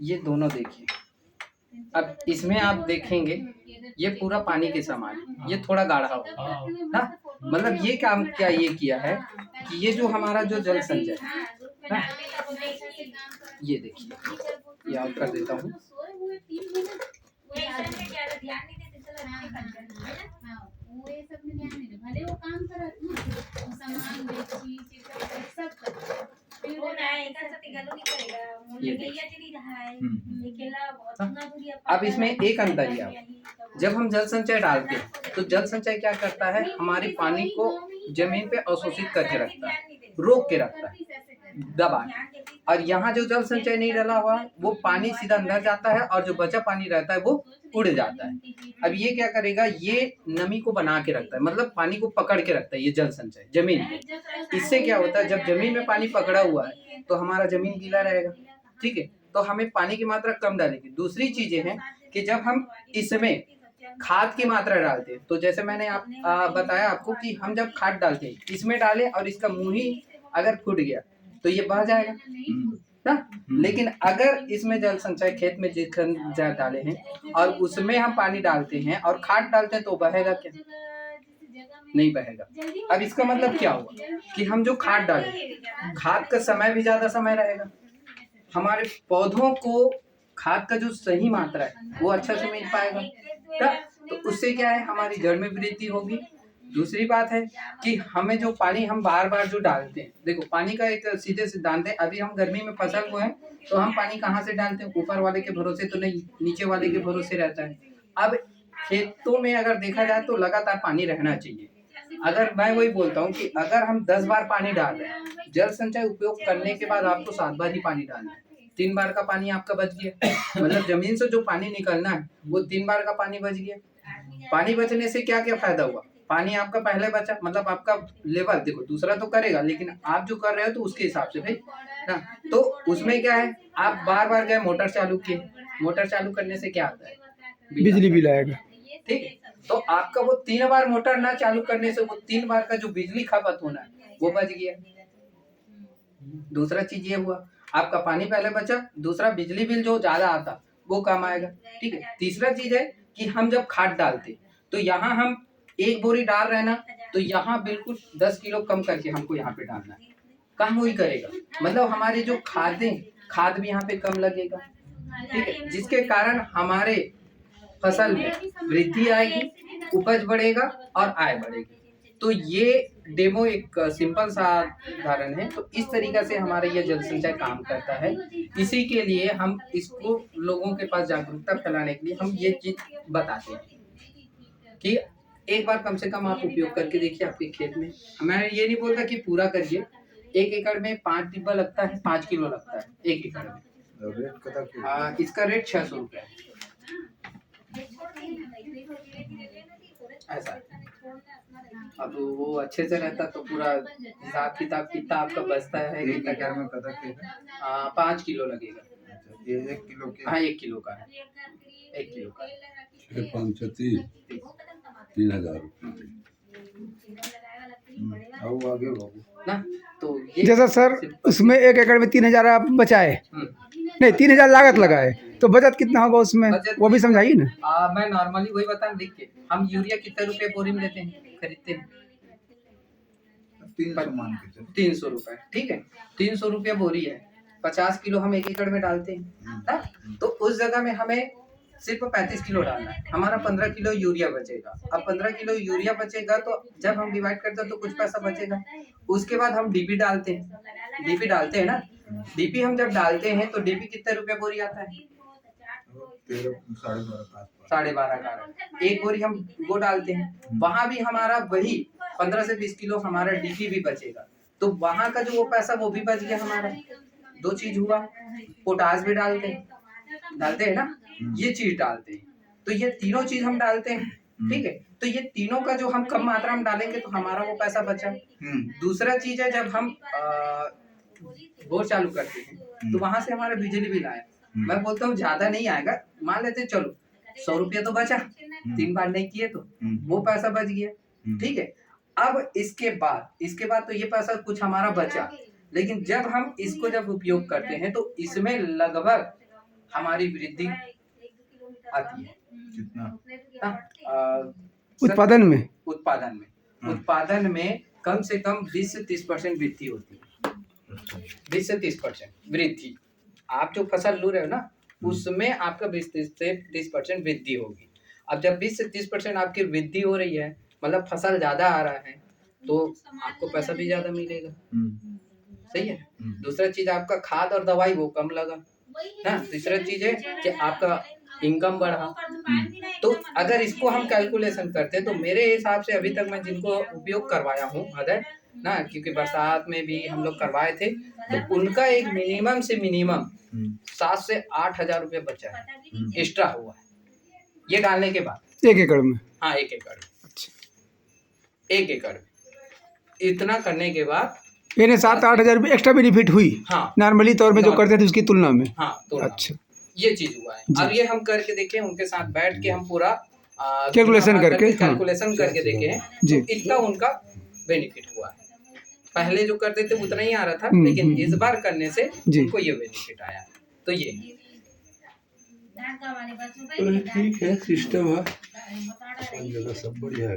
ये दोनों देखिए। अब इसमें आप देखेंगे ये पूरा पानी के समान है, ये थोड़ा गाढ़ा होगा ना। मतलब ये काम क्या ये किया है कि ये जो हमारा जो जल संचय ना, ये देखिए, ये ऑफ कर देता हूँ। अब इसमें एक अंतर है, जब हम जल संचय डालते हैं तो जल संचय क्या करता है, हमारे पानी को जमीन पे अवशोषित करके रखता है, रोक के रखता है दबा। और यहाँ जो जल संचय नहीं डाला हुआ वो पानी सीधा अंदर जाता है और जो बचा पानी रहता है वो उड़ जाता है। अब ये क्या करेगा, ये नमी को बना के रखता है, मतलब पानी को पकड़ के रखता है ये जल संचय जमीन में। इससे क्या होता है, जब जमीन में पानी पकड़ा हुआ है तो हमारा जमीन गीला रहेगा, ठीक है, तो हमें पानी की मात्रा कम डालेगी। दूसरी चीजें हैं कि जब हम इसमें खाद की मात्रा डालते हैं, तो जैसे मैंने बताया आपको कि हम जब खाद डालते हैं इसमें डालें और इसका मुंह ही अगर फूट गया तो ये बह जाएगा ना। लेकिन अगर इसमें जल संचय खेत में जितन डाले हैं और उसमें हम पानी डालते हैं और खाद डालते हैं तो बहेगा क्या, नहीं बहेगा। अब इसका मतलब क्या हुआ कि हम जो खाद डालें, खाद का समय भी ज्यादा समय रहेगा, हमारे पौधों को खाद का जो सही मात्रा है वो अच्छा से मिल पाएगा। तो उससे क्या है, हमारी जड़ में वृद्धि होगी। दूसरी बात है कि हमें जो पानी हम बार बार जो डालते हैं, देखो पानी का एक सीधे सिद्धांत है, अभी हम गर्मी में फसल को है तो हम पानी कहाँ से डालते हैं, ऊपर वाले के भरोसे तो नहीं, नीचे वाले के भरोसे रहता है। अब खेतों में अगर देखा जाए तो लगातार पानी रहना चाहिए। अगर मैं वही बोलता हूँ कि अगर हम 10 बार पानी डाल रहे हैं, जल संचय उपयोग करने के बाद आपको 7 बार ही पानी डालना है, 3 बार का पानी आपका बच गया। मतलब जमीन से जो पानी निकलना है वो 3 बार का पानी बच गया। पानी बचने से क्या क्या फायदा हुआ, पानी आपका पहले बचा, मतलब आपका लेवल देखो, दूसरा तो करेगा लेकिन आप जो कर रहे हो तो उसके हिसाब से भाई ना। तो उसमें क्या है, आप बार बार गए मोटर चालू किए, मोटर चालू करने से क्या आता है, बिजली बिल आएगा, ठीक है। तो आपका वो 3 बार मोटर ना चालू करने से वो 3 बार का जो बिजली खपत होना है वो बच गया। दूसरा चीज ये हुआ, आपका पानी पहले बचा, दूसरा बिजली बिल जो ज्यादा आता वो कम आएगा, ठीक है। तीसरा चीज है कि हम जब खाद डालते तो यहाँ हम 1 बोरी डाल रहे हैं ना, तो यहाँ बिल्कुल 10 किलो कम करके हमको यहाँ पे डालना है, काम वही करेगा। मतलब हमारे जो खाद भी यहाँ पे कम लगेगा, ठीक है, जिसके कारण हमारे फसल में वृद्धि आएगी, उपज बढ़ेगा और आय बढ़ेगी। तो ये डेमो एक सिंपल सा उदाहरण है। तो इस तरीका से हमारा ये जल संचय काम करता है। इसी के लिए हम इसको लोगों के पास जागरूकता फैलाने के लिए हम ये चीज बताते हैं कि एक बार कम से कम आप उपयोग करके देखिए आपके खेत में। मैं ये नहीं बोलता कि पूरा करिए, 1 एकड़ में 5 डिब्बा लगता है, 5 किलो लगता है 1 एकड़ में। इसका रेट 600 रुपये है ऐसा। अब वो अच्छे से रहता तो पूरा हिसाब किताब कितना आपका बचता है, 5 किलो लगेगा। 1 किलो के? हाँ 1 किलो का है, 1 किलो का 3,000 ना। तो जैसा सर उसमें 1 एकड़ में 3,000 आप बचाए, नहीं 3,000 लागत लगाए तो बचत कितना होगा उसमें, वो भी समझाइए ना। मैं नॉर्मली वही बता लिख के, हम यूरिया कितने रुपए बोरी में लेते हैं, खरीदते हैं 300 रुपए, ठीक है, 300 रुपया बोरी है, 50 किलो हम 1 एकड़ में डालते हैं। तो उस जगह में हमें सिर्फ 35 किलो डालना है, हमारा 15 किलो यूरिया बचेगा। अब 15 किलो यूरिया बचेगा तो जब हम डिवाइड करते हैं तो कुछ पैसा बचेगा। उसके बाद हम डीपी डालते हैं, डीपी डालते हैं ना, डीपी हम जब डालते हैं तो डीपी कितने रुपए बोरी आता है, 12.5 का 1 बोरी हम वो डालते हैं। वहां भी हमारा वही 15 से 20 किलो हमारा डीपी भी बचेगा, तो वहां का जो वो पैसा वो भी बच गया हमारा। 2 चीज हुआ, पोटास भी डालते हैं ना, ये चीज डालते हैं। तो ये तीनों चीज हम डालते हैं, ठीक है। तो ये तीनों का जो हम कम मात्रा में डालेंगे तो हमारा वो पैसा बचा। दूसरा चीज है, जब हम बोर चालू करते हैं तो वहां से हमारा बिजली बिल आया, मैं बोलता हूँ ज्यादा नहीं आएगा, मान लेते चलो 100 रुपया तो बचा, 3 बार नहीं किए तो वो पैसा बच गया, ठीक है। अब इसके बाद तो ये पैसा कुछ हमारा बचा, लेकिन जब हम इसको जब उपयोग करते हैं तो इसमें लगभग हमारी वृद्धि आती है। कितना? उत्पादन में? उत्पादन में कम से कम 20 से 30% वृद्धि होती है। 20 से 30% वृद्धि। आप जो फसल लू रहे हो ना, उसमें आपका 20 से 30% वृद्धि होगी। अब जब 20 से 30% आपकी वृद्धि हो रही है, मतलब फसल ज्यादा आ रहा है, तो आपको पैसा भी ज्यादा मिलेगा। सही है। दूसरा चीज आपका खाद और दवाई वो कम लगा ना। तीसरा चीज है कि आपका इनकम बढ़ा। तो अगर इसको हम कैलकुलेशन करते हैं तो मेरे हिसाब से अभी तक मैं जिनको उपयोग करवाया हूँ अदर ना, क्योंकि बरसात में भी हम लोग करवाए थे, तो उनका एक मिनिमम से मिनिमम 7 से 8 हजार रुपये बचा है, एक्स्ट्रा हुआ है ये डालने के बाद। 1 एकड़ में? हाँ, 1 एकड़ में। अच्छा। 1 एकड़ में इतना करने के बाद यानी 7-8 हजार रुपये एक्स्ट्रा बेनिफिट हुई? हाँ, नॉर्मली तौर में जो करते थे उसकी तुलना में? हाँ, अच्छा, ये चीज हुआ है। अब ये हम करके देखे, उनके साथ बैठ के हम पूरा कैलकुलेशन करके देखे हैं, तो इतना उनका बेनिफिट हुआ है। पहले जो करते थे उतना ही आ रहा था, लेकिन इस बार करने से उनको ये बेनिफिट आया। तो ये ठीक है, सिस्टम है, सब बढ़िया है।